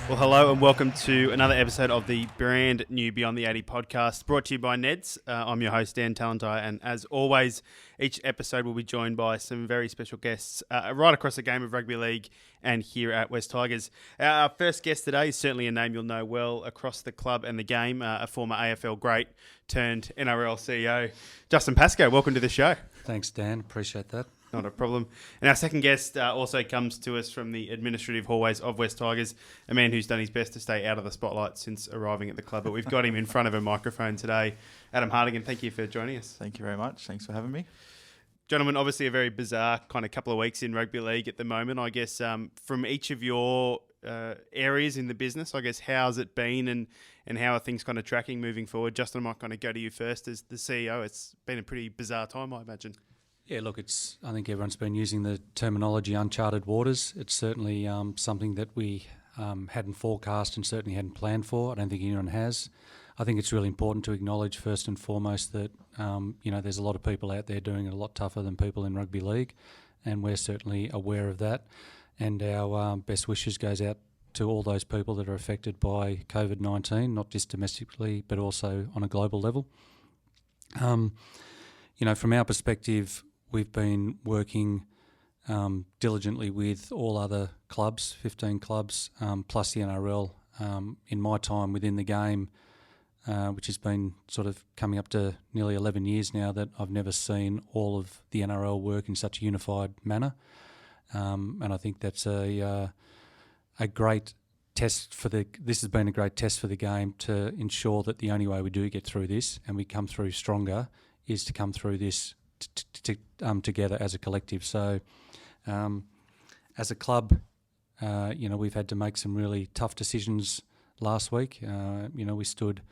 Well, hello and welcome to another episode of the brand new Beyond the 80 podcast, brought to you by Neds. I'm your host, Dan Talentire, and as always, each episode will be joined by some very special guests right across the game of rugby league and here at West Tigers. Our first guest today is certainly a name you'll know well across the club and the game, a former AFL great turned NRL CEO, Justin Pascoe. Welcome to the show. Thanks, Dan. Appreciate that. Not a problem. And our second guest also comes to us from the administrative hallways of West Tigers, a man who's done his best to stay out of the spotlight since arriving at the club. But we've got him in front of a microphone today. Adam Hartigan, thank you for joining us. Thank you very much. Thanks for having me. Gentlemen, obviously a very bizarre kind of couple of weeks in rugby league at the moment. I guess from each of your areas in the business, I guess how's it been and how are things kind of tracking moving forward? Justin, I might kind of go to you first as the CEO. It's been a pretty bizarre time, I imagine. Yeah, look, I think everyone's been using the terminology uncharted waters. It's certainly something that we hadn't forecast and certainly hadn't planned for. I don't think anyone has. I think it's really important to acknowledge first and foremost that, there's a lot of people out there doing it a lot tougher than people in rugby league, and we're certainly aware of that. And our best wishes goes out to all those people that are affected by COVID-19, not just domestically, but also on a global level. From our perspective, we've been working diligently with all other clubs, 15 clubs, plus the NRL. In my time within the game, which has been sort of coming up to nearly 11 years now, that I've never seen all of the NRL work in such a unified manner. And I think that's a great test this has been a great test for the game to ensure that the only way we do get through this and we come through stronger is to come through this together as a collective. So as a club, we've had to make some really tough decisions last week. We stood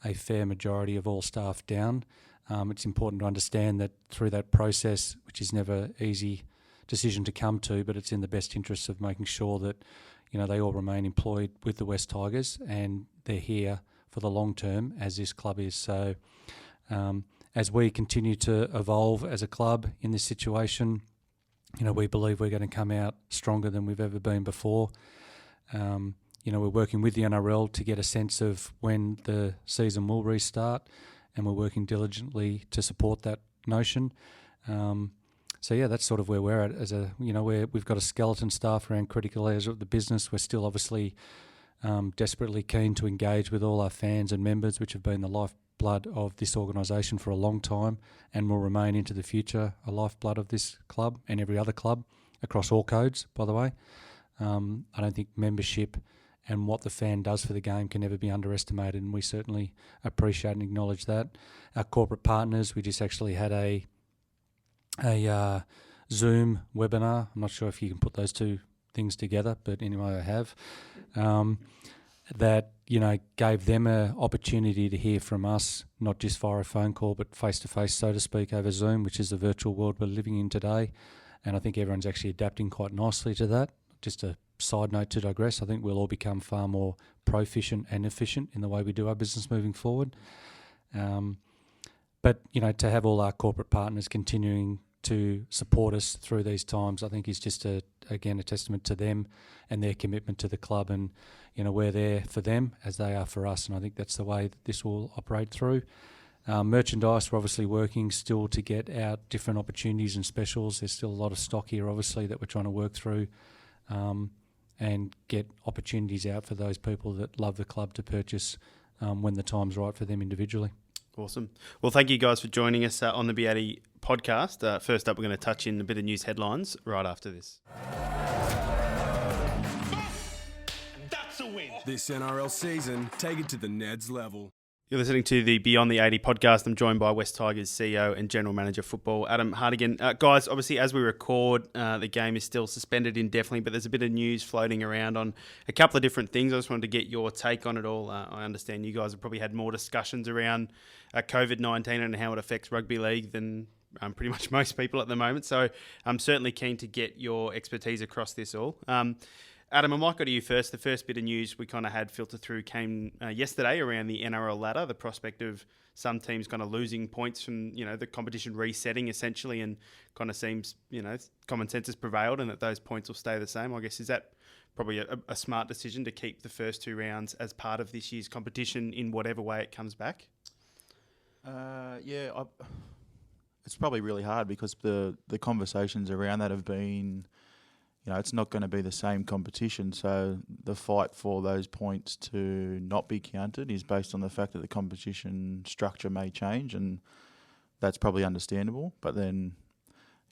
a fair majority of all staff down. It's important to understand that through that process, which is never an easy decision to come to, but it's in the best interests of making sure that, they all remain employed with the West Tigers and they're here for the long term, as this club is. So as we continue to evolve as a club in this situation, we believe we're going to come out stronger than we've ever been before. We're working with the NRL to get a sense of when the season will restart, and we're working diligently to support that notion. That's sort of where we're at. We've got a skeleton staff around critical areas of the business. We're still obviously desperately keen to engage with all our fans and members, which have been the lifeblood of this organisation for a long time and will remain into the future a lifeblood of this club and every other club across all codes, by the way. I don't think membership and what the fan does for the game can never be underestimated, and we certainly appreciate and acknowledge that. Our corporate partners, we just actually had a Zoom webinar. I'm not sure if you can put those two things together, but anyway, I have. That gave them an opportunity to hear from us, not just via a phone call, but face-to-face, so to speak, over Zoom, which is the virtual world we're living in today. And I think everyone's actually adapting quite nicely to that. Just a side note to digress, I think we'll all become far more proficient and efficient in the way we do our business moving forward. But to have all our corporate partners continuing to support us through these times, I think is just a testament to them and their commitment to the club. And we're there for them as they are for us, and I think that's the way that this will operate through. Merchandise, we're obviously working still to get out different opportunities and specials. There's still a lot of stock here, obviously, that we're trying to work through and get opportunities out for those people that love the club to purchase when the time's right for them individually. Awesome. Well, thank you guys for joining us on the B80 podcast. First up, we're going to touch in a bit of news headlines right after this. That's a win. This NRL season, take it to the Neds level. You're listening to the Beyond the 80 podcast. I'm joined by West Tigers CEO and General Manager Football, Adam Hartigan. Guys, obviously, as we record, the game is still suspended indefinitely, but there's a bit of news floating around on a couple of different things. I just wanted to get your take on it all. I understand you guys have probably had more discussions around COVID-19 and how it affects rugby league than pretty much most people at the moment. So I'm certainly keen to get your expertise across this all. Adam, I might go to you first. The first bit of news we kind of had filter through came yesterday around the NRL ladder, the prospect of some teams kind of losing points from, the competition resetting essentially, and kind of seems, common sense has prevailed and that those points will stay the same. I guess, is that probably a smart decision to keep the first 2 rounds as part of this year's competition in whatever way it comes back? It's probably really hard because the conversations around that have been, it's not going to be the same competition. So the fight for those points to not be counted is based on the fact that the competition structure may change, and that's probably understandable. But then,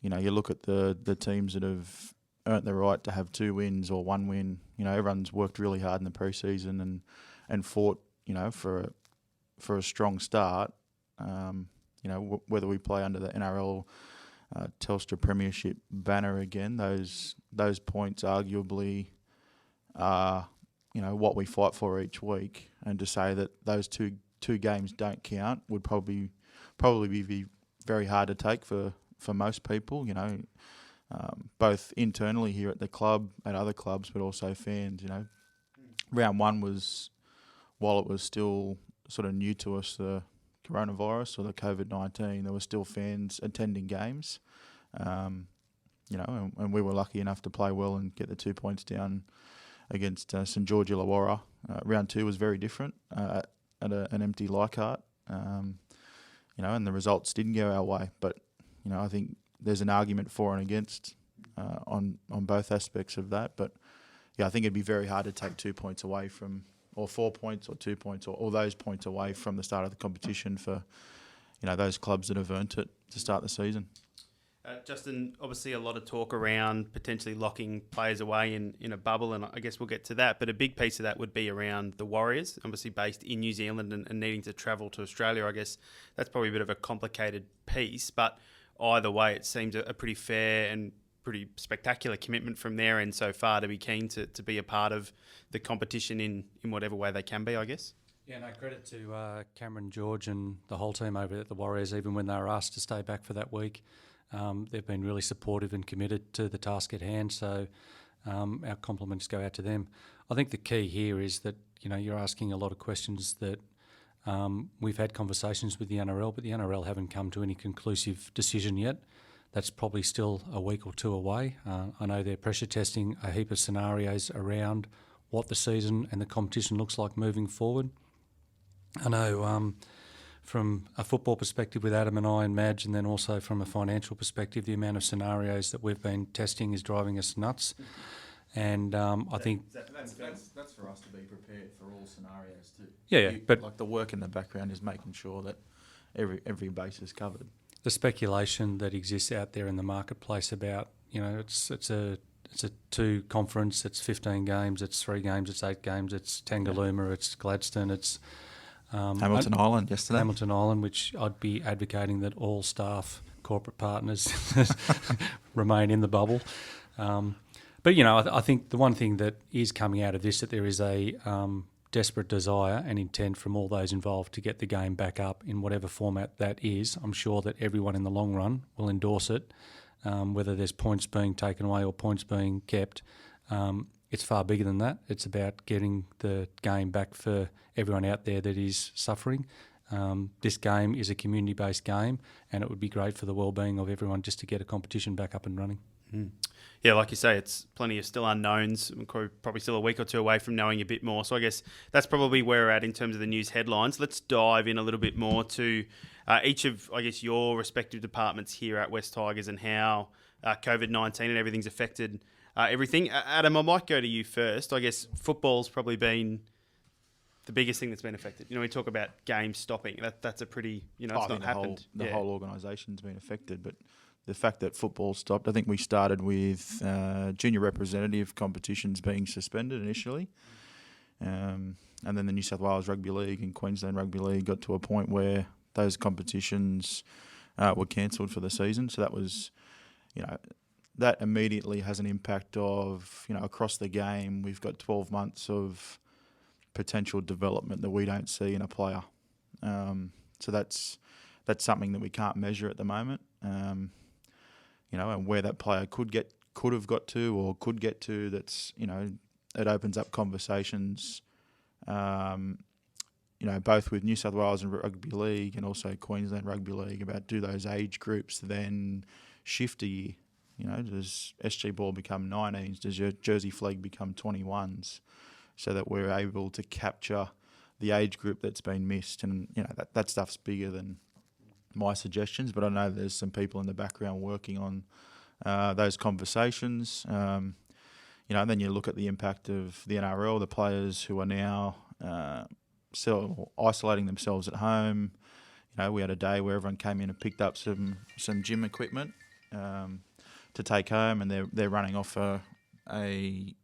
you look at the teams that have earned the right to have 2 wins or 1 win. Everyone's worked really hard in the preseason and fought, for a strong start. Whether we play under the NRL Telstra Premiership banner again, those points arguably are, what we fight for each week. And to say that those two games don't count would probably be very hard to take for most people. Both internally here at the club, at other clubs, but also fans. Round 1 was, while it was still sort of new to us, the coronavirus or the COVID-19, there were still fans attending games, and we were lucky enough to play well and get the 2 points down against St George Illawarra. Round 2 was very different at an empty Leichhardt, and the results didn't go our way. But I think there's an argument for and against on both aspects of that. But yeah, I think it'd be very hard to take 2 points away from, or 4 points or 2 points or all those points away from the start of the competition for, those clubs that have earned it to start the season. Justin, obviously a lot of talk around potentially locking players away in a bubble, and I guess we'll get to that. But a big piece of that would be around the Warriors, obviously based in New Zealand and needing to travel to Australia. I guess that's probably a bit of a complicated piece, but either way, it seems a pretty fair and pretty spectacular commitment from their end so far to be keen to be a part of the competition in whatever way they can be, I guess. Yeah, no, credit to Cameron George and the whole team over at the Warriors. Even when they were asked to stay back for that week, they've been really supportive and committed to the task at hand, so our compliments go out to them. I think the key here is that, you're asking a lot of questions that we've had conversations with the NRL, but the NRL haven't come to any conclusive decision yet. That's probably still a week or 2 away. I know they're pressure testing a heap of scenarios around what the season and the competition looks like moving forward. I know from a football perspective with Adam and I and Madge, and then also from a financial perspective, the amount of scenarios that we've been testing is driving us nuts. And I think that's for us to be prepared for all scenarios too. Yeah, but like the work in the background is making sure that every base is covered. The speculation that exists out there in the marketplace about, it's a 2 conference, it's 15 games, it's 3 games, it's 8 games, it's Tangalooma, it's Gladstone, it's Hamilton Island yesterday. Hamilton Island, which I'd be advocating that all staff, corporate partners remain in the bubble. But, I think the one thing that is coming out of this, that there is a desperate desire and intent from all those involved to get the game back up in whatever format that is. I'm sure that everyone in the long run will endorse it, whether there's points being taken away or points being kept. It's far bigger than that. It's about getting the game back for everyone out there that is suffering. This game is a community-based game, and it would be great for the well-being of everyone just to get a competition back up and running. Yeah, like you say, it's plenty of still unknowns. We're probably still a week or 2 away from knowing a bit more. So I guess that's probably where we're at in terms of the news headlines. Let's dive in a little bit more to each of, I guess, your respective departments here at West Tigers and how COVID-19 and everything's affected everything. Adam, I might go to you first. I guess football's probably been the biggest thing that's been affected. We talk about games stopping. That's a pretty, it's not happened. The whole organisation's been affected, but the fact that football stopped, I think we started with junior representative competitions being suspended initially. And then the New South Wales Rugby League and Queensland Rugby League got to a point where those competitions were cancelled for the season. So that was, that immediately has an impact of, across the game, we've got 12 months of potential development that we don't see in a player. So that's something that we can't measure at the moment. And where that player could have got to or could get to, that's, it opens up conversations, both with New South Wales and Rugby League and also Queensland Rugby League about do those age groups then shift a year. Does SG ball become 19s? Does your jersey flag become 21s? So that we're able to capture the age group that's been missed. And, that stuff's bigger than my suggestions, but I know there's some people in the background working on those conversations. And then you look at the impact of the NRL, the players who are now isolating themselves at home. We had a day where everyone came in and picked up some gym equipment to take home, and they're running off a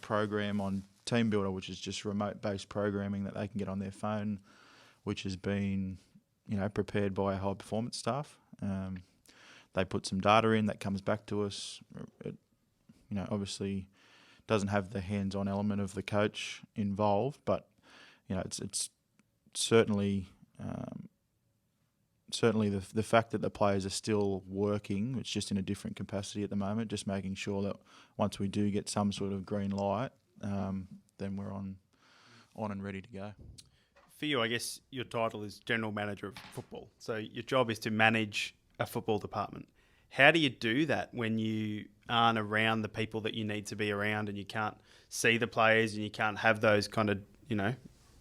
program on Team Builder, which is just remote-based programming that they can get on their phone, which has been, prepared by our high-performance staff. They put some data in that comes back to us. It, obviously doesn't have the hands-on element of the coach involved, but, it's certainly the fact that the players are still working, it's just in a different capacity at the moment, just making sure that once we do get some sort of green light, then we're on and ready to go. For you, I guess your title is General Manager of Football. So your job is to manage a football department. How do you do that when you aren't around the people that you need to be around, and you can't see the players, and you can't have those kind of,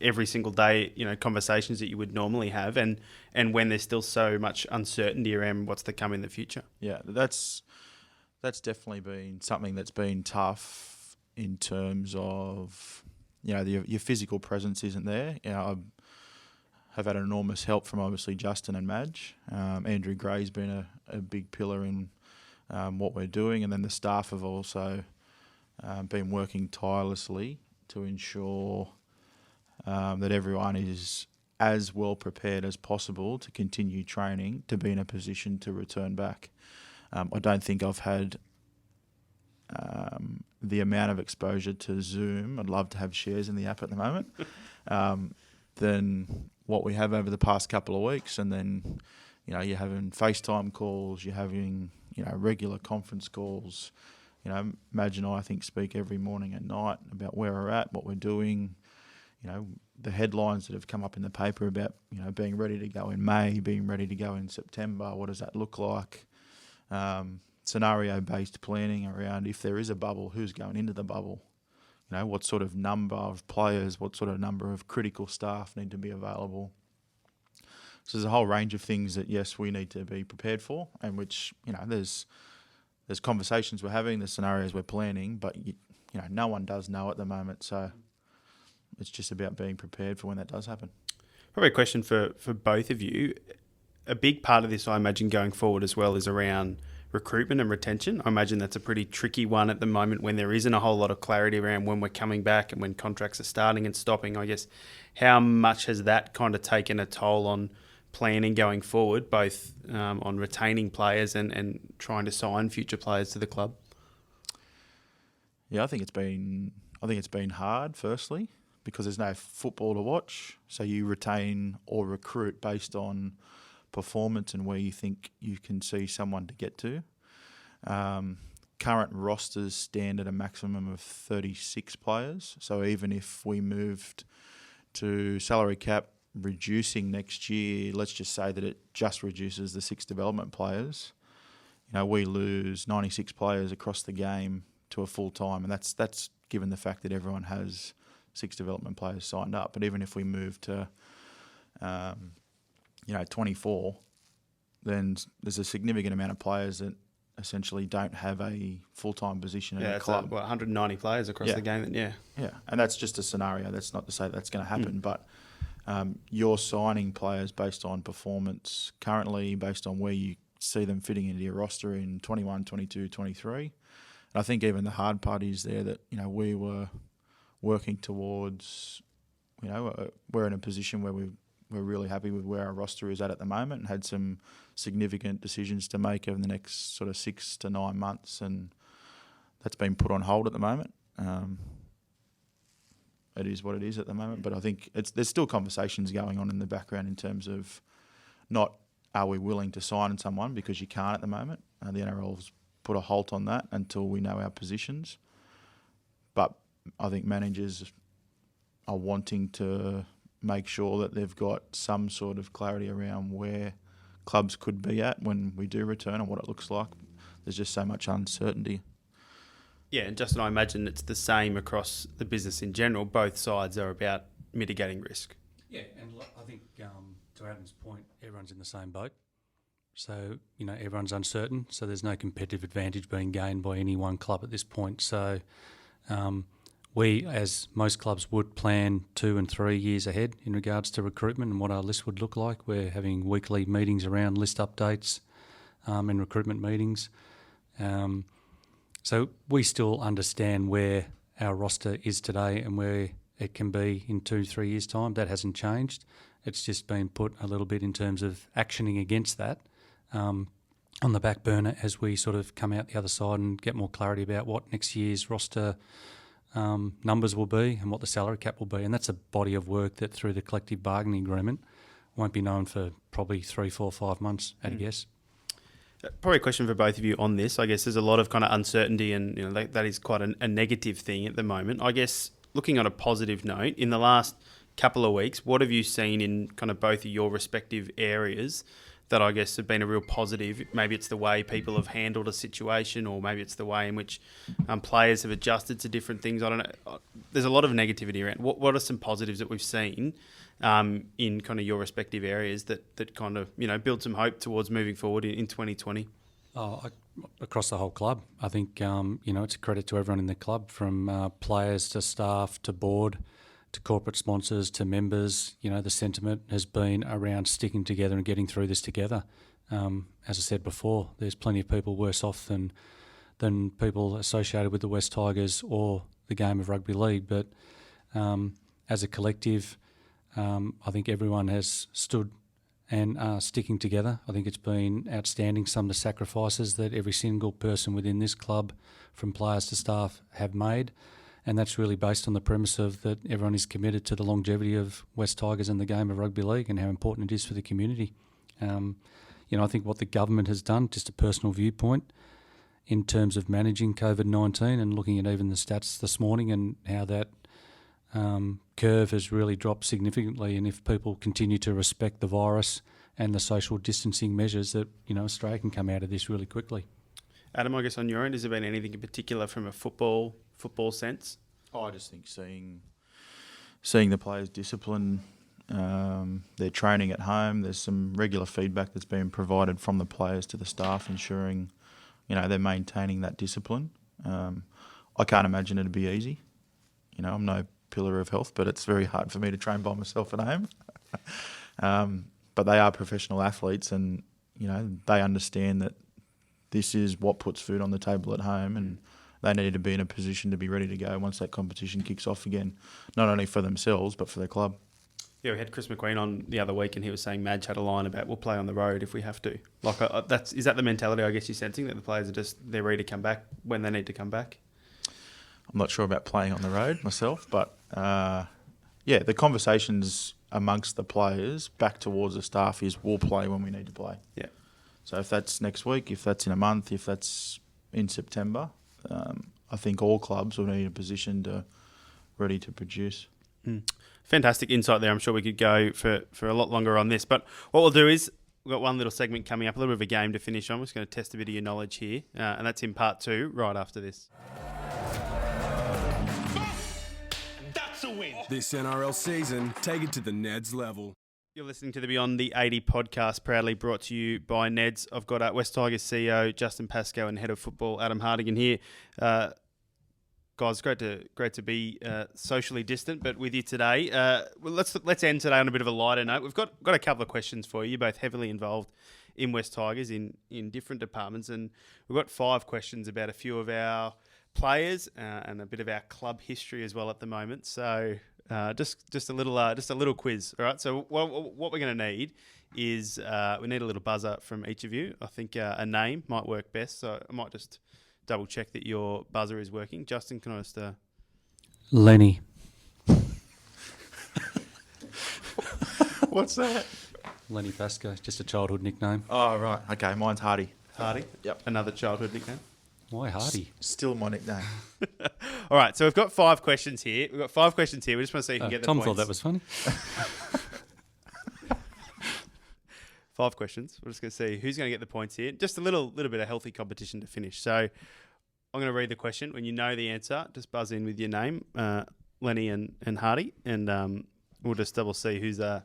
every single day, conversations that you would normally have, and when there's still so much uncertainty around what's to come in the future? Yeah, that's definitely been something that's been tough in terms of, your physical presence isn't there. I have had enormous help from obviously Justin and Madge. Andrew Gray's been a big pillar in what we're doing, and then the staff have also been working tirelessly to ensure that everyone is as well prepared as possible to continue training, to be in a position to return back. I don't think I've had the amount of exposure to Zoom, I'd love to have shares in the app at the moment, than what we have over the past couple of weeks. And then, you're having FaceTime calls, you're having, regular conference calls. Madge and I think speak every morning and night about where we're at, what we're doing. The headlines that have come up in the paper about, being ready to go in May, being ready to go in September, what does that look like? Scenario-based planning around if there is a bubble, who's going into the bubble? What sort of number of players, what sort of number of critical staff need to be available? So there's a whole range of things that, yes, we need to be prepared for, and which, there's conversations we're having, there's scenarios we're planning, but, no one does know at the moment. So it's just about being prepared for when that does happen. Probably a question for both of you. A big part of this, I imagine, going forward as well, is around recruitment and retention. I imagine that's a pretty tricky one at the moment when there isn't a whole lot of clarity around when we're coming back and when contracts are starting and stopping. I guess, how much has that kind of taken a toll on planning going forward, both on retaining players and trying to sign future players to the club? Yeah, I think it's been hard, firstly, because there's no football to watch. So you retain or recruit based on performance and where you think you can see someone to get to. Current rosters stand at a maximum of 36 players. So even if we moved to salary cap reducing next year, let's just say that it just reduces the 6 development players, we lose 96 players across the game to a full time, and that's given the fact that everyone has 6 development players signed up. But even if we move to 24, then there's a significant amount of players that essentially don't have a full-time position in the club. 190 players across the game. Yeah, and that's just a scenario. That's not to say that's going to happen, but you're signing players based on performance currently, based on where you see them fitting into your roster in 21, 22, 23. And I think even the hard part is there that, we were working towards, we're in a position where we're really happy with where our roster is at the moment, and had some significant decisions to make over the next sort of 6 to 9 months, and that's been put on hold at the moment. It is what it is at the moment, but I think there's still conversations going on in the background in terms of not are we willing to sign someone, because you can't at the moment. The NRL's put a halt on that until we know our positions. But I think managers are wanting to make sure that they've got some sort of clarity around where clubs could be at when we do return and what it looks like. there's just so much uncertainty. Yeah, and Justin, I imagine it's the same across the business in general. Both sides are about mitigating risk. Yeah, and I think to Adam's point, everyone's in the same boat. So, everyone's uncertain, so there's no competitive advantage being gained by any one club at this point. So we, as most clubs would, plan 2 and 3 years ahead in regards to recruitment and what our list would look like. We're having weekly meetings around list updates and recruitment meetings. So we still understand where our roster is today and where it can be in 2-3 years' time. That hasn't changed. It's just been put a little bit in terms of actioning against that on the back burner as we sort of come out the other side and get more clarity about what next year's roster numbers will be and what the salary cap will be. And that's a body of work that through the collective bargaining agreement won't be known for probably 3, 4, 5 months, I'd guess. Probably a question for both of you on this. I guess there's a lot of kind of uncertainty and that is quite a negative thing at the moment. I guess looking on a positive note, in the last couple of weeks, what have you seen in kind of both of your respective areas that I guess have been a real positive? Maybe it's the way people have handled a situation, or maybe it's the way in which players have adjusted to different things. I don't know. There's a lot of negativity around. What are some positives that we've seen in kind of your respective areas that kind of, build some hope towards moving forward in 2020? Across the whole club, I think, it's a credit to everyone in the club, from players to staff to board to corporate sponsors to members. The sentiment has been around sticking together and getting through this together. As I said before, there's plenty of people worse off than people associated with the West Tigers or the game of rugby league. But as a collective, I think everyone has stood and are sticking together. I think it's been outstanding, some of the sacrifices that every single person within this club, from players to staff, have made. And that's really based on the premise of that everyone is committed to the longevity of West Tigers and the game of rugby league and how important it is for the community. I think what the government has done, just a personal viewpoint, in terms of managing COVID-19 and looking at even the stats this morning and how that curve has really dropped significantly. And if people continue to respect the virus and the social distancing measures, that Australia can come out of this really quickly. Adam, I guess on your end, has there been anything in particular from a football sense? I just think seeing the players discipline, their training at home. There's some regular feedback that's being provided from the players to the staff, ensuring they're maintaining that discipline. I can't imagine it'd be easy. I'm no pillar of health, but it's very hard for me to train by myself at home. But they are professional athletes, and they understand that this is what puts food on the table at home, and they need to be in a position to be ready to go once that competition kicks off again, not only for themselves but for their club. Yeah, we had Chris McQueen on the other week, and he was saying Madge had a line about we'll play on the road if we have to. Is that the mentality I guess you're sensing, that the players are they're ready to come back when they need to come back? I'm not sure about playing on the road myself, but the conversations amongst the players back towards the staff is we'll play when we need to play. Yeah. So if that's next week, if that's in a month, if that's in September, I think all clubs will be in a position ready to produce. Fantastic insight there. I'm sure we could go for a lot longer on this. But what we'll do is, we've got one little segment coming up, a little bit of a game to finish on. We're just going to test a bit of your knowledge here. And that's in part 2, right after this. That's a win. This NRL season, take it to the Neds level. You're listening to the Beyond the 80 podcast, proudly brought to you by Neds. I've got West Tigers CEO Justin Pascoe and Head of Football Adam Hartigan here. Guys, great to be socially distant, but with you today. Let's end today on a bit of a lighter note. We've got a couple of questions for you. You're both heavily involved in West Tigers in different departments, and we've got 5 questions about a few of our players and a bit of our club history as well at the moment. So just a little quiz. All right. So what we're going to need is we need a little buzzer from each of you. I think a name might work best. So I might just double check that your buzzer is working. Justin, can I just... Lenny. What's that? Lenny Pascoe, just a childhood nickname. Oh, right. Okay, mine's Hardy. Hardy? Yep. Another childhood nickname? Why Hardy? Still my nickname. All right, so we've got 5 questions here. We just want to see if you can get the Tom points. thought that was funny. 5 questions. We're just going to see who's going to get the points here. Just a little bit of healthy competition to finish. So I'm going to read the question. When you know the answer, just buzz in with your name, Lenny and Hardy, and we'll just double see who's on.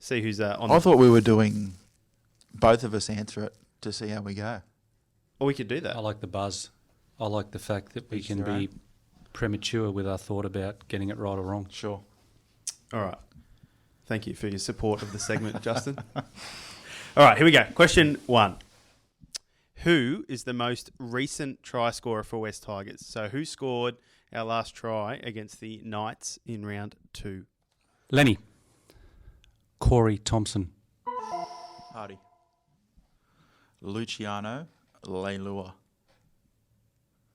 I thought we were doing both of us answer it to see how we go. Or we could do that. I like the buzz. I like the fact that we Each can their be own. premature with our thought about getting it right or wrong. Sure. All right. Thank you for your support of the segment, Justin. All right, here we go. Question 1. Who is the most recent try scorer for West Tigers? So who scored our last try against the Knights in round 2? Lenny. Corey Thompson. Hardy. Luciano Leilua.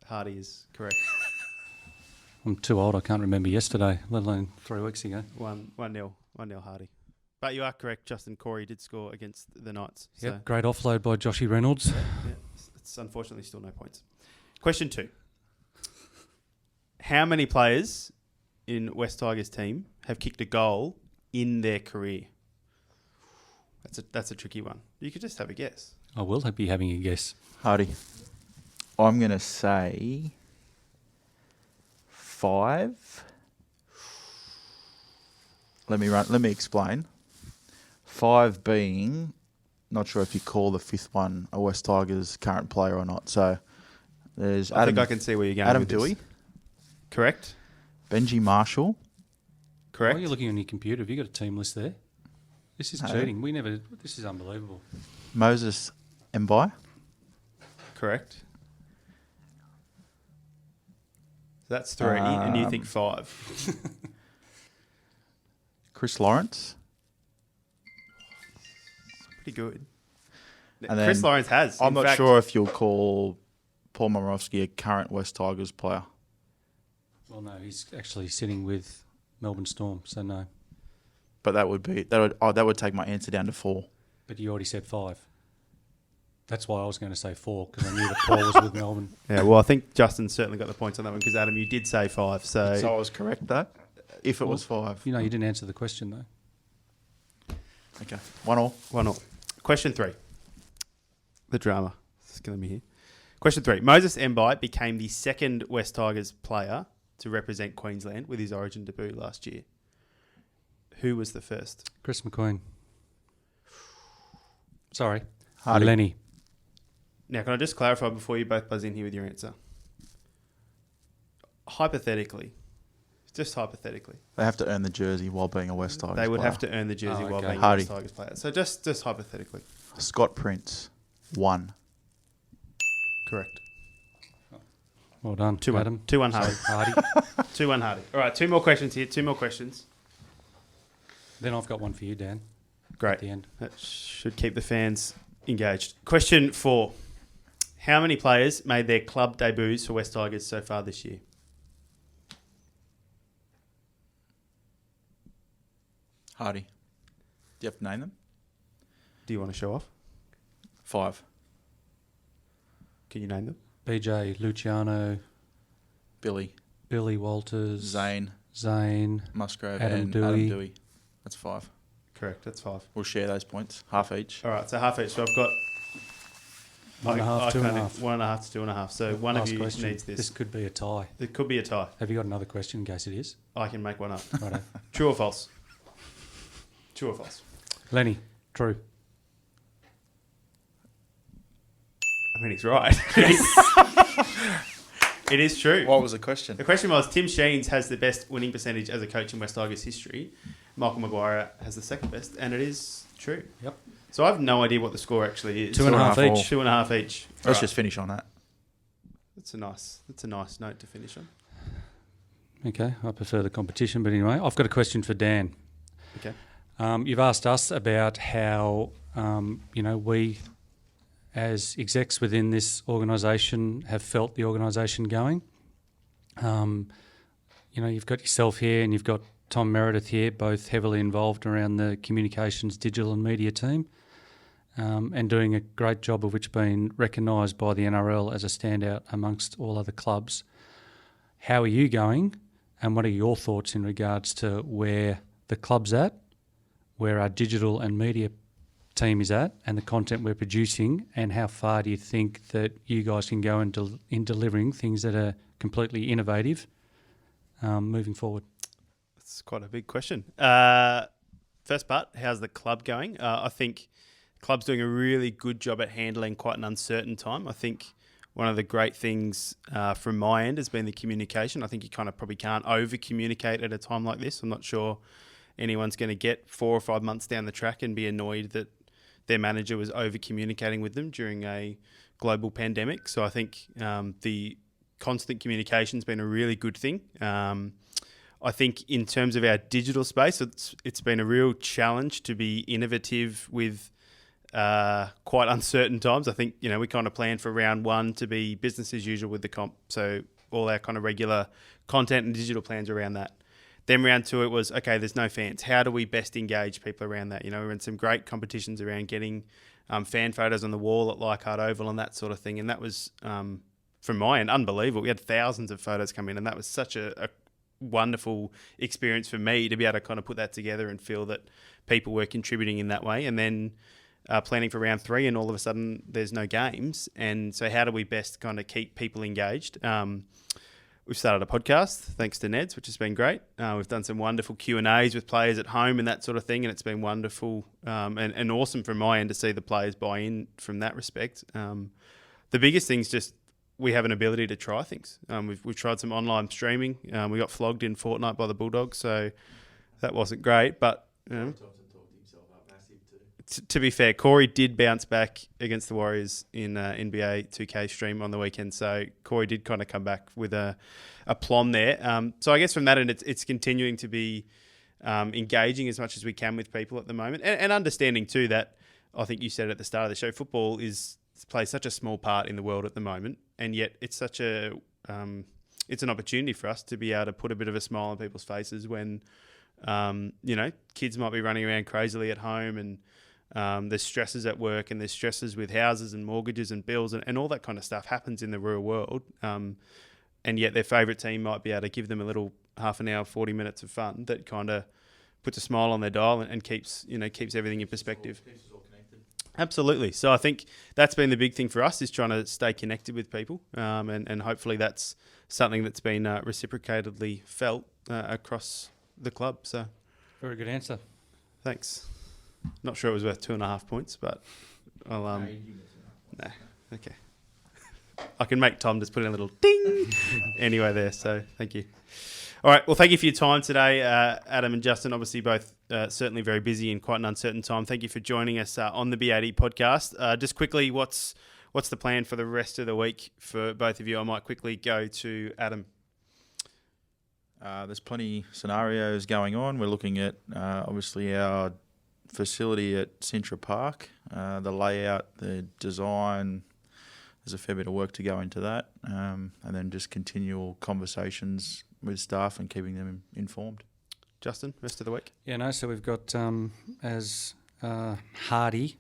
Hardy is correct. I'm too old. I can't remember yesterday, let alone 3 weeks ago. 1-0 Hardy. But you are correct, Justin. Corey did score against the Knights. So Yep, great offload by Joshy Reynolds. yeah, it's unfortunately still no points. Question 2. How many players in West Tigers team have kicked a goal in their career? That's a tricky one. You could just have a guess. I will be having a guess. Hardy. I'm going to say 5. Let me explain. 5 being, not sure if you call the 5th one a West Tigers current player or not. So there's I think I can see where you're going. Adam with this. Dewey, Correct. Benji Marshall, Correct. Why are you looking on your computer? Have you got a team list there? This is No. cheating. This is unbelievable. Moses Mbai, Correct. So that's 3, and you think 5. Chris Lawrence, Pretty good. And Chris then Lawrence has. I'm In not fact, sure if you'll call Paul Momirovski a current West Tigers player. Well, no, he's actually sitting with Melbourne Storm, so no. But that would take my answer down to 4. But you already said 5. That's why I was going to say 4, because I knew that Paul was with Melbourne. Yeah, well, I think Justin certainly got the points on that one because, Adam, you did say 5. So I So, was correct though. If it was 5. You know, you didn't answer the question, though. Okay. 1-1. 1-1. Question 3. The drama. It's killing me here. Question 3. Moses Mbai became the second West Tigers player to represent Queensland with his Origin debut last year. Who was the first? Chris McQueen. Sorry. Hardy. Lenny. Now, can I just clarify before you both buzz in here with your answer? Hypothetically, just hypothetically, They have to earn the jersey while being a West Tigers they would player. have to earn the jersey while okay. being Hardy. a West Tigers player. So just hypothetically. Scott Prince, 1. Correct. Well done, 2-1. Adam. 2-1 Hardy. Hardy. 2-1 Hardy. All right, 2 more questions here. 2 more questions. Then I've got one for you, Dan, Great. at the end. That should keep the fans engaged. Question 4. How many players made their club debuts for West Tigers so far this year? Hardy. Do you have to name them? Do you want to show off? 5. Can you name them? BJ, Luciano, Billy, Billy Walters, Zane, Adam Musgrove, and Dewey. Adam Dewey. That's 5. Correct, that's 5. We'll share those points, half each. All right, so half each. So I've got 1.5, 2.5. 1.5 to 2.5. So one Last of you question. needs this. This could be a tie. It could be a tie. Have you got another question in case it is? I can make one up. Righto. True or false? True or false? Lenny, true. I mean, he's right. It is true. What was the question? The question was, Tim Sheens has the best winning percentage as a coach in West Tigers history. Michael Maguire has the second best, and it is true. Yep. So I have no idea what the score actually is. 2.5 each. 2.5 each. Let's Alright. just finish on that. That's a nice note to finish on. Okay, I prefer the competition, but anyway, I've got a question for Dan. Okay. You've asked us about how, we as execs within this organisation have felt the organisation going. You've got yourself here and you've got Tom Meredith here, both heavily involved around the communications, digital and media team, and doing a great job of which being recognised by the NRL as a standout amongst all other clubs. How are you going, and what are your thoughts in regards to where the club's at, where our digital and media team is at and the content we're producing, and how far do you think that you guys can go in delivering things that are completely innovative moving forward? That's quite a big question. First part, how's the club going? I think the club's doing a really good job at handling quite an uncertain time. I think one of the great things from my end has been the communication. I think you kind of probably can't over-communicate at a time like this. I'm not sure anyone's going to get 4 or 5 months down the track and be annoyed that their manager was over-communicating with them during a global pandemic. So I think the constant communication's been a really good thing. I think in terms of our digital space, it's been a real challenge to be innovative with quite uncertain times. I think, we kind of planned for round 1 to be business as usual with the comp. So all our kind of regular content and digital plans around that. Then round 2, it was, okay, there's no fans. How do we best engage people around that? We're in some great competitions around getting fan photos on the wall at Leichhardt Oval and that sort of thing. And that was, from my end, unbelievable. We had thousands of photos come in, and that was such a wonderful experience for me to be able to kind of put that together and feel that people were contributing in that way. And then planning for round 3, and all of a sudden there's no games. And so how do we best kind of keep people engaged? We've started a podcast, thanks to Neds, which has been great. We've done some wonderful Q&As with players at home and that sort of thing, and it's been wonderful and awesome from my end to see the players buy in from that respect. The biggest thing is just we have an ability to try things. We've tried some online streaming. We got flogged in Fortnite by the Bulldogs, so that wasn't great. But to be fair, Corey did bounce back against the Warriors in NBA 2K stream on the weekend. So Corey did kind of come back with a aplomb there. So I guess from that end, it's continuing to be engaging as much as we can with people at the moment. And understanding too that, I think you said at the start of the show, football plays such a small part in the world at the moment. And yet it's such it's an opportunity for us to be able to put a bit of a smile on people's faces when, kids might be running around crazily at home, and there's stresses at work, and there's stresses with houses and mortgages and bills, and all that kind of stuff happens in the real world. And yet their favourite team might be able to give them a little half an hour, 40 minutes of fun that kind of puts a smile on their dial and keeps everything in perspective. Absolutely. So I think that's been the big thing for us, is trying to stay connected with people, and hopefully that's something that's been reciprocatedly felt across the club. So, very good answer. Thanks. Not sure it was worth 2.5 points, but I'll no, okay. I can make Tom just put in a little ding anyway there. So thank you. All right. Well, thank you for your time today, Adam and Justin. Obviously, both certainly very busy in quite an uncertain time. Thank you for joining us on the B80 podcast. Just quickly, what's the plan for the rest of the week for both of you? I might quickly go to Adam. There's plenty scenarios going on. We're looking at obviously our facility at Cintra Park, the layout, the design. There's a fair bit of work to go into that, and then just continual conversations with staff and keeping them informed. Justin, rest of the week? So we've got, as Hardy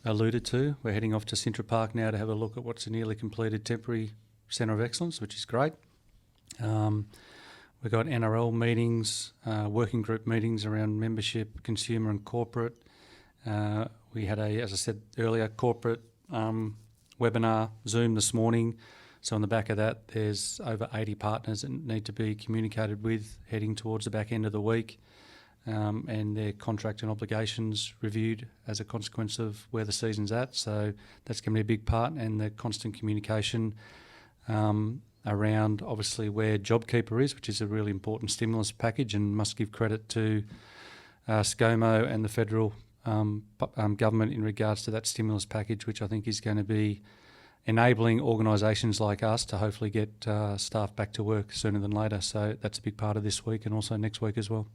alluded to, we're heading off to Cintra Park now to have a look at what's a nearly completed temporary centre of excellence, which is great. We've got NRL meetings, working group meetings around membership, consumer and corporate. We had as I said earlier, corporate webinar Zoom this morning. So on the back of that, there's over 80 partners that need to be communicated with heading towards the back end of the week, and their contract and obligations reviewed as a consequence of where the season's at. So that's going to be a big part, and the constant communication around obviously where JobKeeper is, which is a really important stimulus package, and must give credit to ScoMo and the federal government in regards to that stimulus package, which I think is going to be enabling organisations like us to hopefully get staff back to work sooner than later. So that's a big part of this week and also next week as well.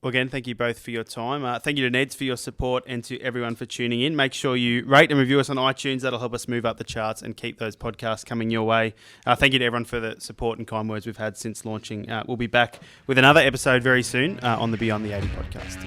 Well, again, thank you both for your time. Thank you to Neds for your support, and to everyone for tuning in. Make sure you rate and review us on iTunes. That'll help us move up the charts and keep those podcasts coming your way. Thank you to everyone for the support and kind words we've had since launching. We'll be back with another episode very soon on the Beyond the 80 podcast.